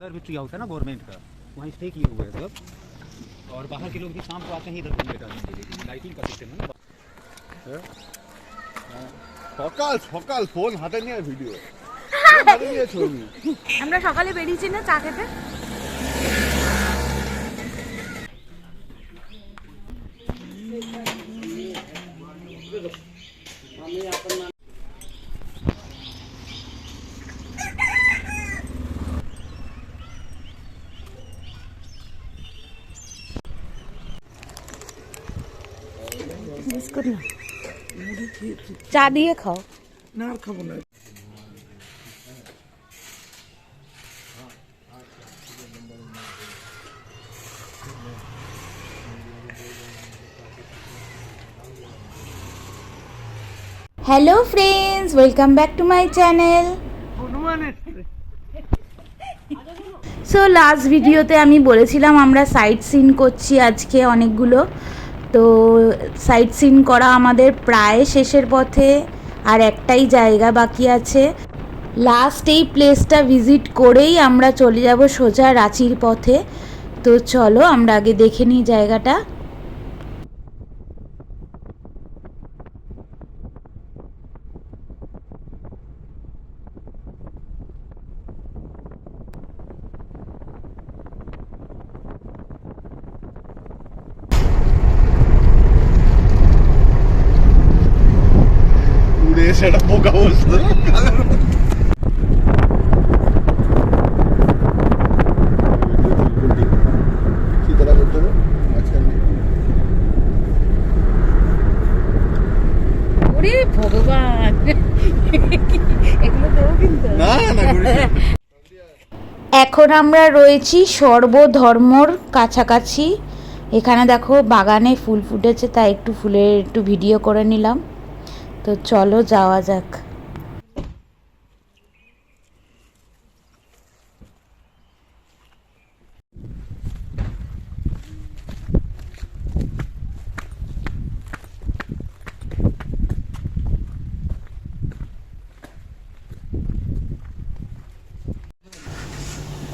भी किया होता है ना गवर्नमेंट का, वहीं स्टे किए हुए हैं सब। और बाहर के लोग भी शाम को आते हैं इधर घूमने टहलने के लिए, लाइटिंग का सिस्टम है ना। সকাল সকাল ফোন হাতে নিয়ে ভিডিও হাতে নিয়ে ছবি। আমরা সকালে বেরিয়েছি না চা খেতে। বিস্কুট না, চা দিয়ে খাও। না আর খাবো না। Hello friends, welcome back to my channel. So last ভিডিওতে আমি বলেছিলাম আমরা সাইট সিন করছি আজকে অনেকগুলো। তো সাইট সিন করা আমাদের প্রায় শেষের পথে, আর একটাই জায়গা বাকি আছে। লাস্ট এই প্লেসটা ভিজিট করেই আমরা চলে যাব সোজা রাঁচির পথে। তো চলো আমরা আগে দেখে নিই জায়গাটা। উড়ে এসে একটা পোকা বসলো। সীতারা করতে হবে মাঝখানে। ওরে ভগবান, এগুলো দেবো কিন্তু না না এখন আমরা রয়েছি সর্বধর্মর কাছাকাছি। এখানে দেখো বাগানে ফুল ফুটেছে, তাই একটু ফুলের একটু ভিডিও করে নিলাম। তো চলো যাওয়া যাক।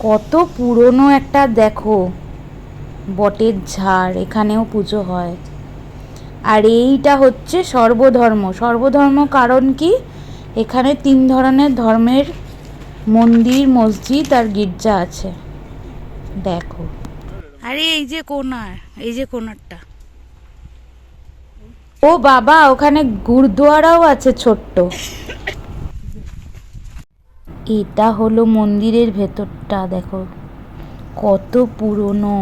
কত পুরনো একটা দেখো বটের ঝাড়, এখানেও পুজো হয়। আর এইটা হচ্ছে সর্বধর্ম কারণ কি, এখানে 3 ধরনের ধর্মের মন্দির, মসজিদ আর গির্জা আছে। দেখো, আরে এই যে কোণারটা। ও বাবা, ওখানে গুরুদুয়ারাও আছে ছোট্ট। এটা হলো মন্দিরের ভেতরটা, দেখো কত পুরনো।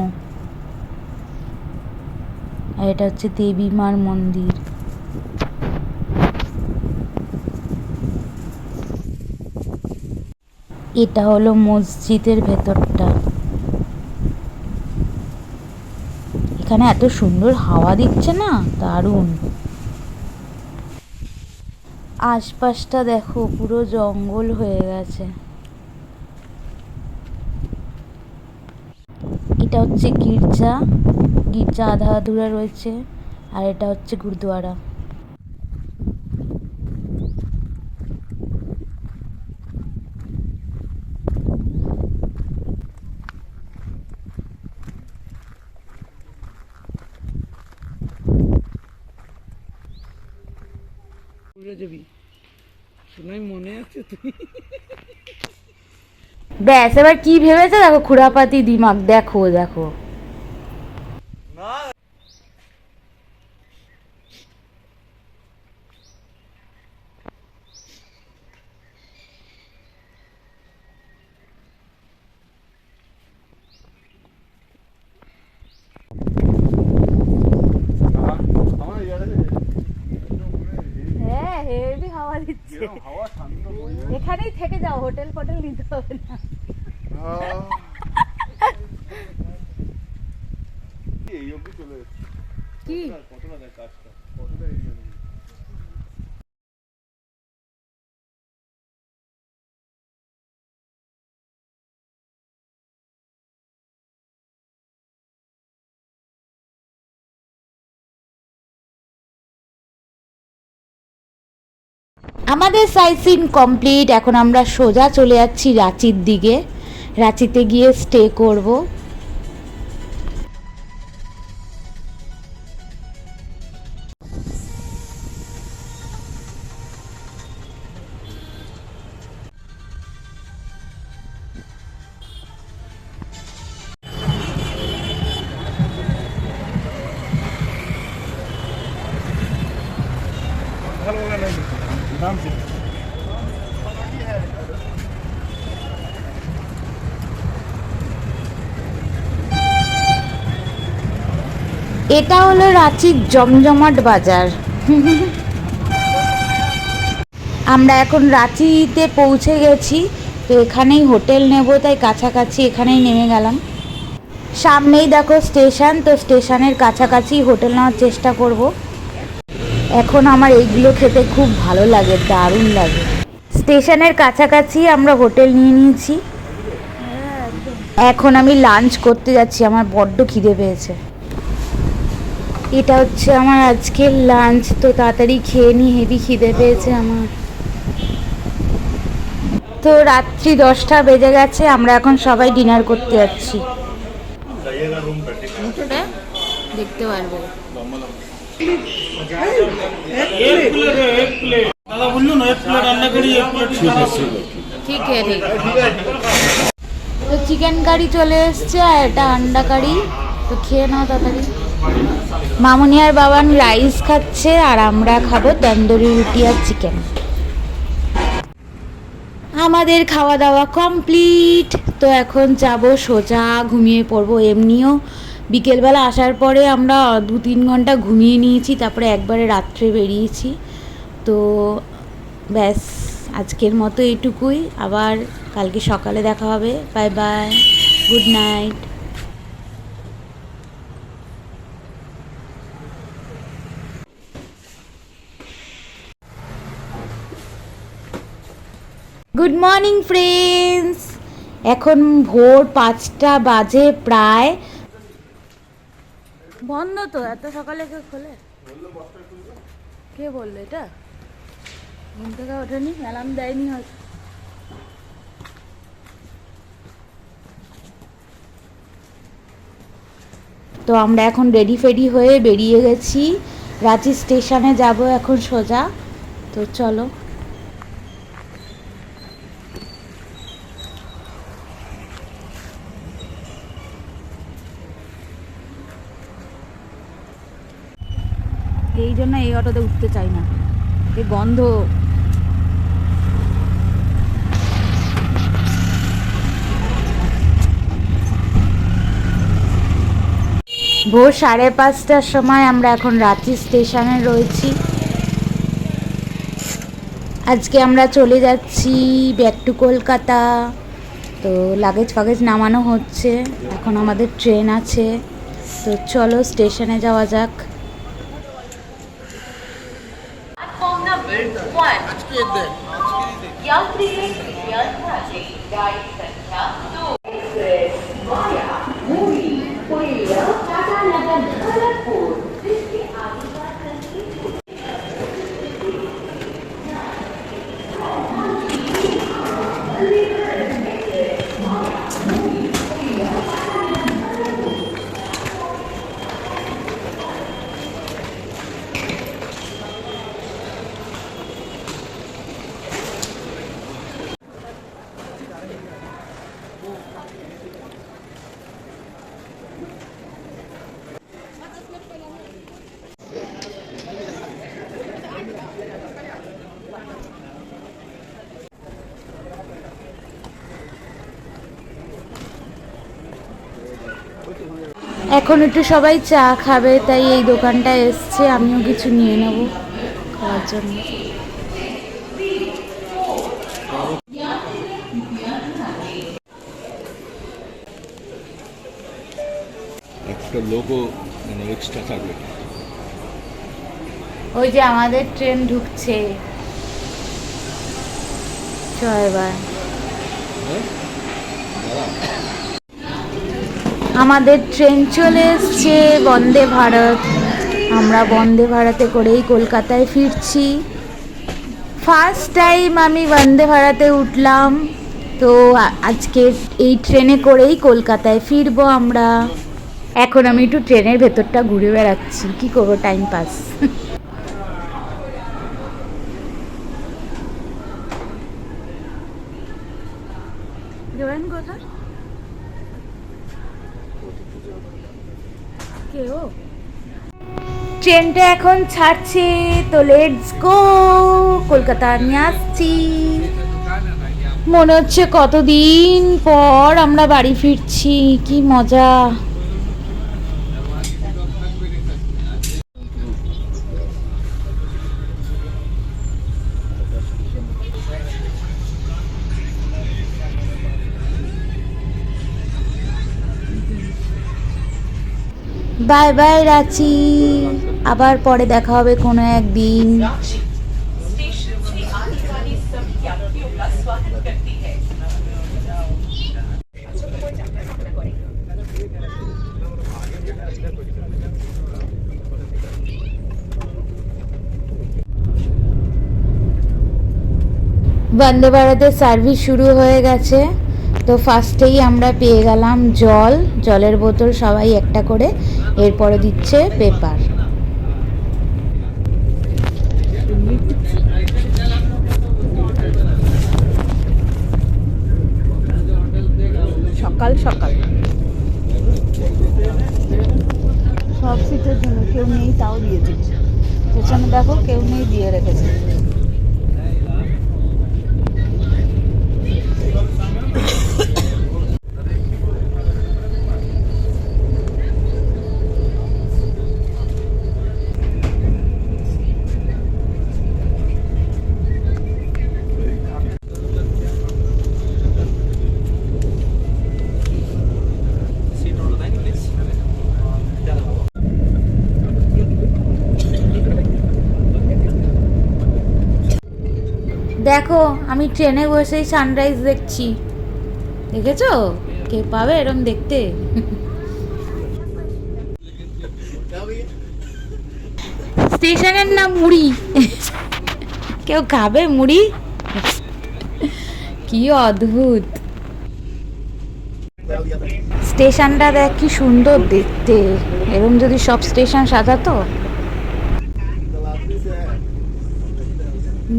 আর এটা হচ্ছে দেবী মার মন্দির। এটা হলো মসজিদের ভেতরটা। এখানে এত সুন্দর হাওয়া দিচ্ছে না, দারুণ। আশপাশটা দেখো পুরো জঙ্গল হয়ে গেছে। এটা হচ্ছে গির্জা আধা আধুরা রয়েছে। আর এটা হচ্ছে গুরুদুয়ারা। মনে আছে তুই? ব্যাস, এবার কি ভেবেছে দেখো, খুরাপাতি দিমাগ। দেখো দেখো হ্যাঁ, হেভি হাওয়া দিচ্ছে। এখানেই থেকে যাও, হোটেল ফোটেল নিতে হবে না। এই অবধি চলে এসেছে। কি কতটা দেখ কাজটা, কতটা এরিয়া নেই। আমাদের সাইট সিন কমপ্লিট। এখন আমরা সোজা চলে যাচ্ছি রাঁচির দিকে। রাঁচিতে গিয়ে স্টে করব। এটা হলো রাঁচির জমজমাট বাজার। আমরা এখন রাঁচিতে পৌঁছে গেছি, তো এখানেই হোটেল নেব, তাই কাছাকাছি এখানেই নেমে গেলাম। সামনেই দেখো স্টেশন, তো স্টেশনের কাছাকাছি হোটেল নেওয়ার চেষ্টা করব। এখন আমার এইগুলো খেতে খুব ভালো লাগে, দারুণ লাগে। স্টেশনের কাছাকাছি আমরা হোটেল নিয়ে নিয়েছি। এখন আমি লাঞ্চ করতে যাচ্ছি, আমার বড্ড খিদে পেয়েছে। এটা হচ্ছে আমার আজকের লাঞ্চ, তো তাড়াতাড়ি খেয়ে নিই, হেভি খিদে পেয়েছে আমার। তো রাত্রি 10টা বেজে গেছে, আমরা এখন সবাই ডিনার করতে যাচ্ছি। দেখতে পারবো। ঠিক আছে। তো চিকেন কারি চলে এসছে, আর এটা আন্ডা কারি। তো খেয়ে নাও তাড়াতাড়ি। মামুনি আর বাবান রাইস খাচ্ছে, আর আমরা খাবো তন্দুরি রুটি আর চিকেন। আমাদের খাওয়া দাওয়া কমপ্লিট। তো এখন যাব সোজা ঘুমিয়ে পড়বো। এমনিও বিকেলবেলা আসার পরে আমরা 2-3 ঘন্টা ঘুমিয়ে নিয়েছি, তারপরে একবারে রাত্রে বেরিয়েছি। তো ব্যাস, আজকের মতো এইটুকুই। আবার কালকে সকালে দেখা হবে। Bye bye, good night. Good morning friends. এখন ভোর 5টা বাজে প্রায়। বন্ধ তো, এত সকালে কে খোলে? কে বললো এটা? ঘুম থেকে ওঠেনি, অ্যালার্ম দেয়নি হয়তো। তো আমরা এখন রেডি ফেডি হয়ে বেরিয়ে গেছি, রাঁচি স্টেশনে যাব এখন সোজা। তো চলো। এই জন্য এই অটোতে উঠতে চাই না, এই গন্ধ। ভোর 5:30টার সময় আমরা এখন রাঁচি স্টেশনে রয়েছি। আজকে আমরা চলে যাচ্ছি ব্যাক টু কলকাতা। তো লাগেজ ফাগেজ নামানো হচ্ছে, এখন আমাদের ট্রেন আছে। তো চলো স্টেশনে যাওয়া যাক। এখন একটু সবাই চা খাবে, তাই এই দোকানটা এসছে, আমিও কিছু নিয়ে নেব খাওয়ার জন্য। একটা লোগো মানে এক্সট্রা থাকবে। ওই যে আমাদের ট্রেন ঢুকছে, এবার আমাদের ট্রেন চলে এসছে, বন্দে ভারত। আমরা বন্দে ভারতে করেই কলকাতায় ফিরছি। ফার্স্ট টাইম আমি বন্দে ভারতে উঠলাম, তো আজকে এই ট্রেনে করেই কলকাতায় ফিরবো আমরা। এখন আমি একটু ট্রেনের ভেতরটা ঘুরে বেড়াচ্ছি, কি করবো, টাইম পাস। কোথা কেউ ট্রেনটা এখন ছাড়ছে, তো লেটস গো, কলকাতা নিয়ে আসছি। মনে হচ্ছে কতদিন পর আমরা বাড়ি ফিরছি, কি মজা। বাই বাই রাঁচি, আবার পরে দেখা হবে কোনো একদিন। বন্দে ভারতের সার্ভিস শুরু হয়ে গেছে। তো ফার্স্টেই আমরা পেয়ে গেলাম জলের বোতল সবাই একটা করে, এরপরে দিচ্ছে পেপার। সকাল সকাল সব সিটের জন্য কেউ নেই, তাও দিয়েছে। পেছনে দেখো কেউ নেই, দিয়ে রেখেছে। দেখো আমি ট্রেনে বসেই সানরাইজ দেখছি, দেখেছো? কে পাবে এরম দেখতে? স্টেশনের নাম মুড়ি, কেউ খাবে মুড়ি? কি অদ্ভুত স্টেশনটা, দেখ কি সুন্দর দেখতে। এরম যদি সব স্টেশন সাজাতো।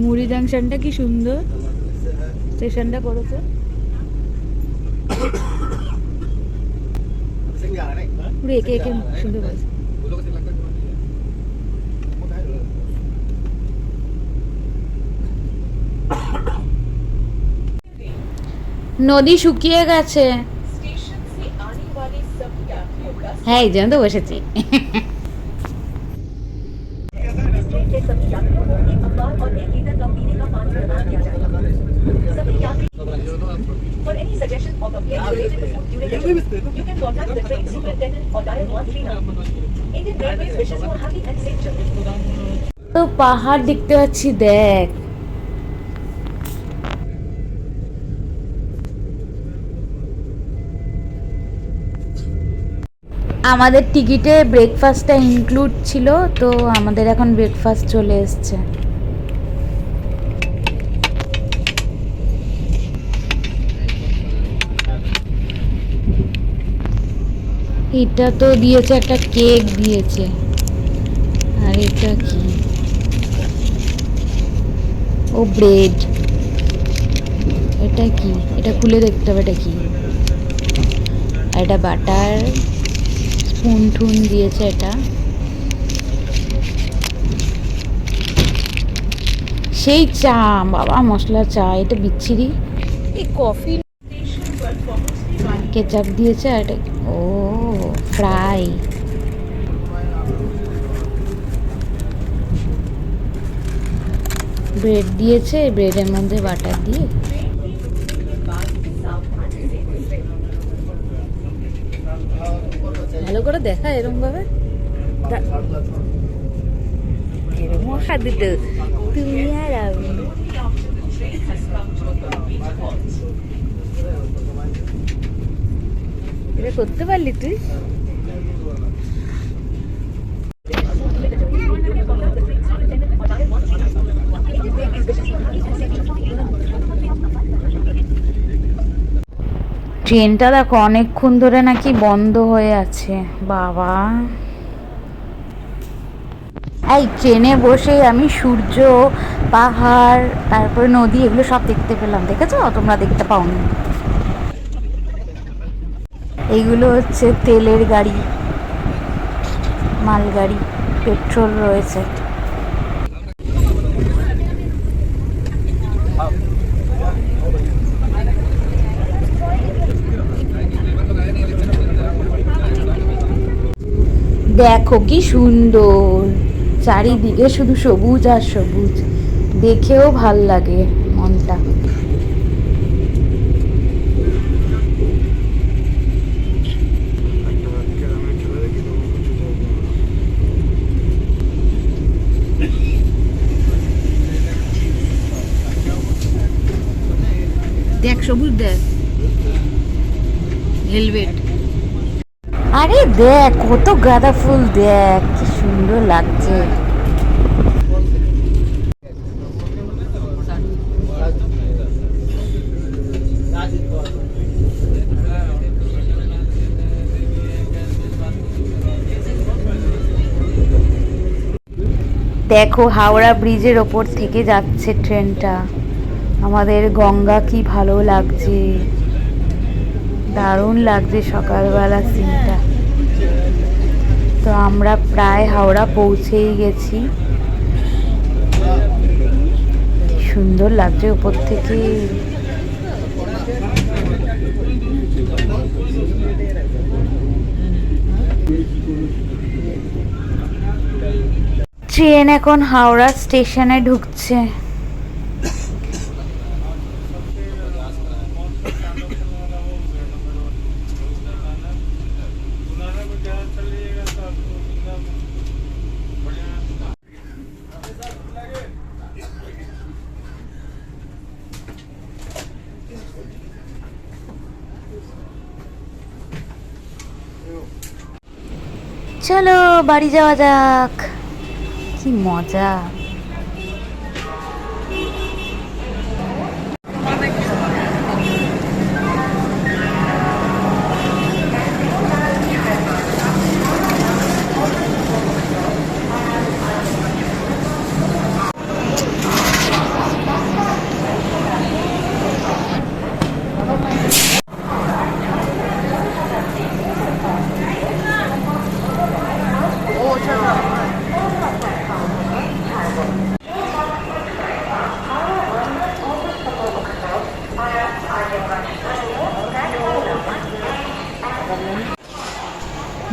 মুড়ি জাংশনটা কি সুন্দর স্টেশনটা করেছে। পুরো একে একে সুন্দর করেছে। নদী শুকিয়ে গেছে। হ্যাঁ এই জন্য তো বসেছি। For any suggestion or complaints related to food during the trip, you can contact the train superintendent or dial 139. Indian Railways wishes you a happy and safe journey. তো পাহাড় দেখতে পাচ্ছি, দেখ। আমাদের টিকিটে ব্রেকফাস্টটা ইনক্লুড ছিল, তো আমাদের এখন ব্রেকফাস্ট চলে এসছে। এটা তো দিয়েছে, একটা কেক দিয়েছে। আর এটা কি? ও ব্রেড। এটা কি? এটা খুলে দেখতে হবে এটা কি। আর এটা বাটার, স্পুন টুন দিয়েছে। এটা সেই চা, বাবা মশলা চা, এটা বিচ্ছিরি। এই কফি, কেচাপ দিয়েছে। আর এটা ও ফ্রাই। ব্রেড দিয়েছে, ব্রেডের মধ্যে বাটার দিয়ে। ভালো করে দেখা এরকম ভাবে, এরকম খাদ্য তো তুমি আর আমি। এটা করতে পারলি তুই? ট্রেনটা দেখো অনেকক্ষণ ধরে নাকি বন্ধ হয়ে আছে বাবা। এই ট্রেনে বসে আমি সূর্য, পাহাড়, তারপরে নদী এগুলো সব দেখতে পেলাম। দেখেছো? তোমরা দেখতে পাওনি। এইগুলো হচ্ছে তেলের গাড়ি, মালগাড়ি, পেট্রোল রয়েছে। দেখো কি সুন্দর, চারিদিকে শুধু সবুজ আর সবুজ, দেখেও ভাল লাগে মনটা। দেখ সবুজ, দেখ হেলমেট। আরে দেখ কত গাঁদা ফুল, দেখ কি সুন্দর লাগছে। দেখো হাওড়া ব্রিজের ওপর থেকে যাচ্ছে ট্রেনটা। আমাদের গঙ্গা কি ভালো লাগছে, দারুণ লাগছে সকালবেলা সিনটা। তো আমরা প্রায় হাওড়া পৌঁছেই গেছি। কি সুন্দর লাগছে উপর থেকে। ট্রেন এখন হাওড়া স্টেশনে ঢুকছে। চলো বাড়ি যাওয়া যাক। কি মজা।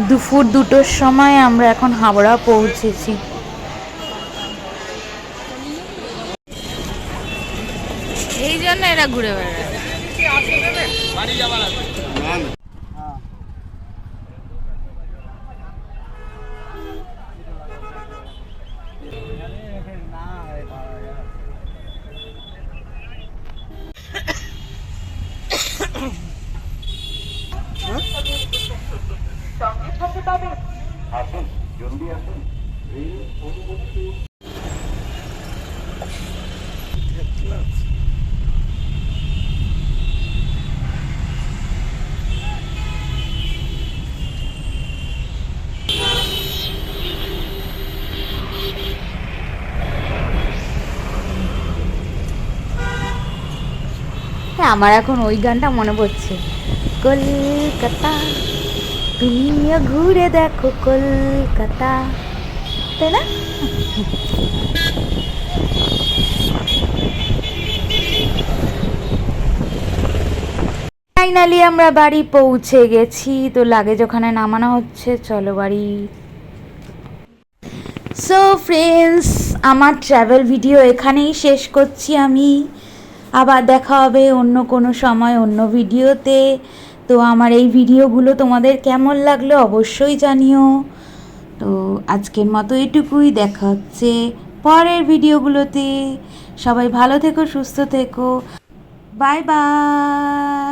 দুপুর 2টোর সময় আমরা এখন হাওড়া পৌঁছেছি। এই জন্য এরা ঘুরে বেড়ায়। আমার এখন ওই গানটা মনে পড়ছে, কলকাতা তুমিও ঘুরে দেখো কলকাতা, তাই না? ফাইনালি আমরা বাড়ি পৌঁছে গেছি। তো লাগেজ ওখানে নামানো হচ্ছে, চলো বাড়ি। সো ফ্রেন্ডস, আমার ট্রাভেল ভিডিও এখানেই শেষ করছি আমি। আবার দেখা হবে অন্য কোনো সময় অন্য ভিডিওতে। তো আমার এই ভিডিওগুলো তোমাদের কেমন লাগলো অবশ্যই জানিও। তো আজকের মতো এটুকুই, দেখা হচ্ছে পরের ভিডিওগুলোতে। সবাই ভালো থেকো, সুস্থ থেকো, বাই বাই।